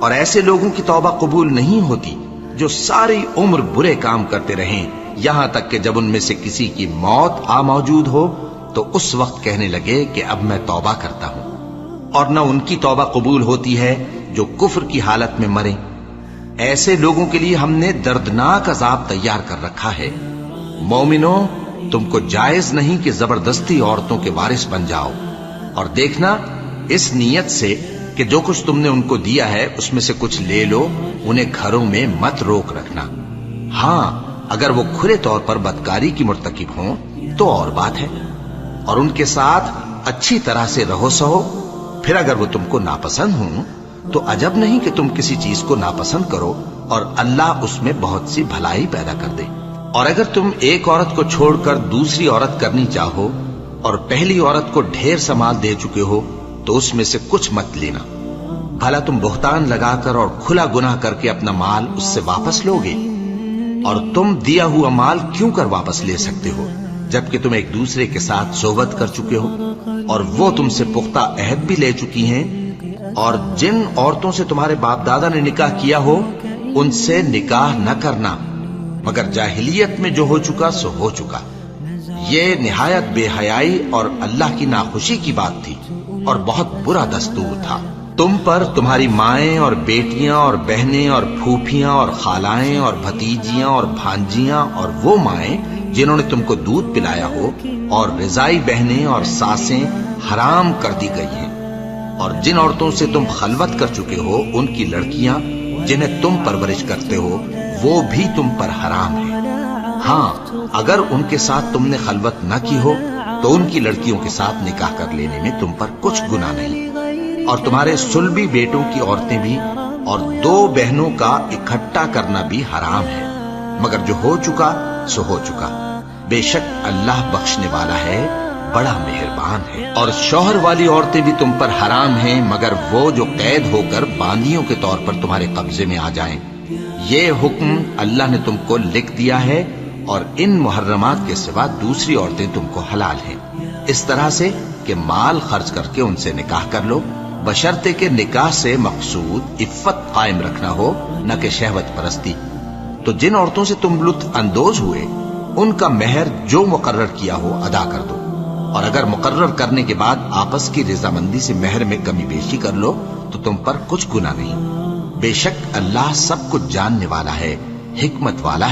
اور ایسے لوگوں کی توبہ قبول نہیں ہوتی جو ساری عمر برے کام کرتے رہیں، یہاں تک کہ جب ان میں سے کسی کی موت آ موجود ہو تو اس وقت کہنے لگے کہ اب میں توبہ کرتا ہوں۔ اور نہ ان کی توبہ قبول ہوتی ہے جو کفر کی حالت میں مریں۔ ایسے لوگوں کے لیے ہم نے دردناک عذاب تیار کر رکھا ہے۔ مومنوں، تم کو جائز نہیں کہ زبردستی عورتوں کے وارث بن جاؤ، اور دیکھنا اس نیت سے کہ جو کچھ تم نے ان کو دیا ہے اس میں سے کچھ لے لو، انہیں گھروں میں مت روک رکھنا۔ ہاں، اگر وہ کھلے طور پر بدکاری کی مرتکب ہوں تو اور بات ہے، اور ان کے ساتھ اچھی طرح سے رہو سہو۔ پھر اگر وہ تم کو ناپسند ہوں تو عجب نہیں کہ تم کسی چیز کو ناپسند کرو اور اللہ اس میں بہت سی بھلائی پیدا کر دے۔ اور اگر تم ایک عورت کو چھوڑ کر دوسری عورت کرنی چاہو اور پہلی عورت کو ڈھیر سا مال دے چکے ہو تو اس میں سے کچھ مت لینا، بھلا تم بہتان لگا کر اور کھلا گناہ کر کے اپنا مال اس سے واپس لوگے؟ اور تم دیا ہوا مال کیوں کر واپس لے سکتے ہو جبکہ تم ایک دوسرے کے ساتھ صحبت کر چکے ہو اور وہ تم سے پختہ عہد بھی لے چکی ہیں؟ اور جن عورتوں سے تمہارے باپ دادا نے نکاح کیا ہو ان سے نکاح نہ کرنا مگر جاہلیت میں جو ہو چکا سو ہو چکا۔ یہ نہایت بے حیائی اور اللہ کی ناخوشی کی بات تھی اور بہت برا دستور تھا۔ تم پر تمہاری مائیں اور بیٹیاں اور بہنیں اور پھوپھیاں اور خالائیں اور بھتیجیاں اور بھانجیاں اور وہ مائیں جنہوں نے تم کو دودھ پلایا ہو اور رضائی بہنیں اور ساسیں حرام کر دی گئی ہیں، اور جن عورتوں سے تم خلوت کر چکے ہو ان کی لڑکیاں جنہیں تم پرورش کرتے ہو وہ بھی تم پر حرام ہیں۔ ہاں، اگر ان کے ساتھ تم نے خلوت نہ کی ہو تو ان کی لڑکیوں کے ساتھ نکاح کر لینے میں تم پر کچھ گناہ نہیں، اور تمہارے صلبی بیٹوں کی عورتیں بھی اور دو بہنوں کا اکٹھا کرنا بھی حرام ہے، مگر جو ہو چکا سو ہو چکا۔ بے شک اللہ بخشنے والا ہے، بڑا مہربان ہے۔ اور شوہر والی عورتیں بھی تم پر حرام ہیں مگر وہ جو قید ہو کر باندیوں کے طور پر تمہارے قبضے میں آ جائیں۔ یہ حکم اللہ نے تم کو لکھ دیا ہے، اور ان محرمات کے سوا دوسری عورتیں تم کو حلال ہیں، اس طرح سے کہ مال خرچ کر کے ان سے نکاح کر لو، بشرطے کہ نکاح سے مقصود عفت قائم رکھنا ہو نہ کہ شہوت پرستی۔ تو جن عورتوں سے تم لطف اندوز ہوئے ان کا مہر جو مقرر کیا ہو ادا کر دو، اور اگر مقرر کرنے کے بعد آپس کی رضامندی سے مہر میں کمی بیشی کر لو تو تم پر کچھ گناہ نہیں۔ بے شک اللہ سب کچھ جاننے والا ہے، حکمت والا ہے۔